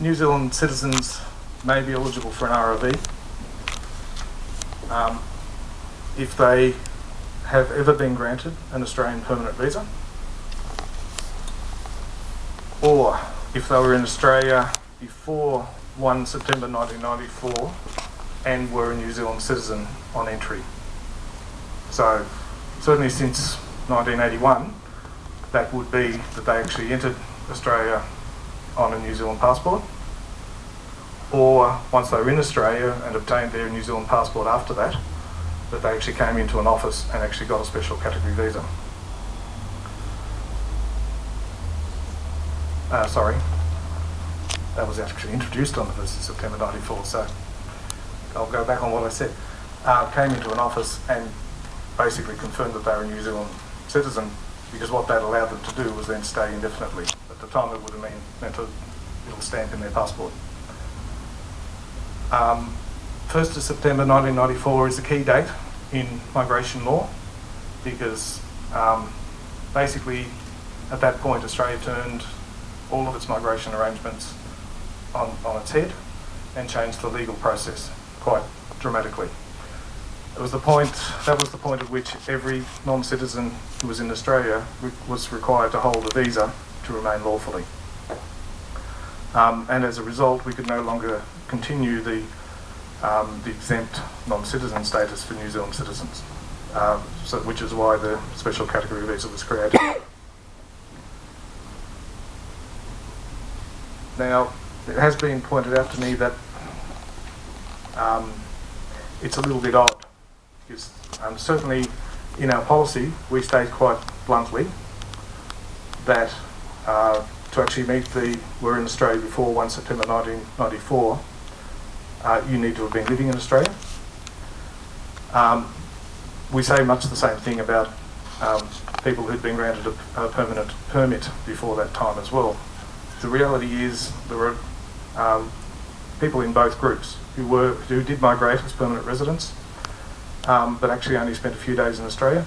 New Zealand citizens may be eligible for an ROV if they have ever been granted an Australian permanent visa, or if they were in Australia before 1 September 1994 and were a New Zealand citizen on entry. So certainly since 1981, that would be that they actually entered Australia on a New Zealand passport, or once they were in Australia and obtained their New Zealand passport after that, that they actually came into an office and actually got a special category visa. That was actually introduced on the 1st of September 94, so I'll go back on what I said. Came into an office and basically confirmed that they were a New Zealand citizen, because what that allowed them to do was then stay indefinitely. At the time it would have meant a little stamp in their passport. 1st of September 1994 is a key date in migration law, because basically at that point Australia turned all of its migration arrangements on its head and changed the legal process quite dramatically. That was the point at which every non-citizen who was in Australia was required to hold a visa to remain lawfully. And as a result, we could no longer continue the exempt non-citizen status for New Zealand citizens, which is why the special category visa was created. Now, it has been pointed out to me that it's a little bit odd, because certainly in our policy we state quite bluntly that to actually meet we're in Australia before 1 September 1994, you need to have been living in Australia. We say much the same thing about people who'd been granted a permanent permit before that time as well. The reality is there were people in both groups who did migrate as permanent residents, but actually only spent a few days in Australia.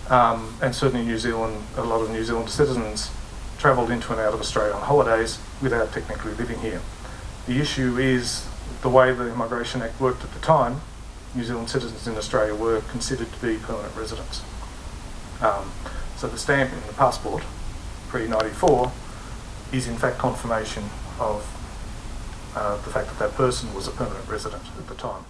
And certainly New Zealand, a lot of New Zealand citizens travelled into and out of Australia on holidays without technically living here. The issue is the way the Immigration Act worked at the time. New Zealand citizens in Australia were considered to be permanent residents. So the stamp in the passport, pre-94, is in fact confirmation of the fact that that person was a permanent resident at the time.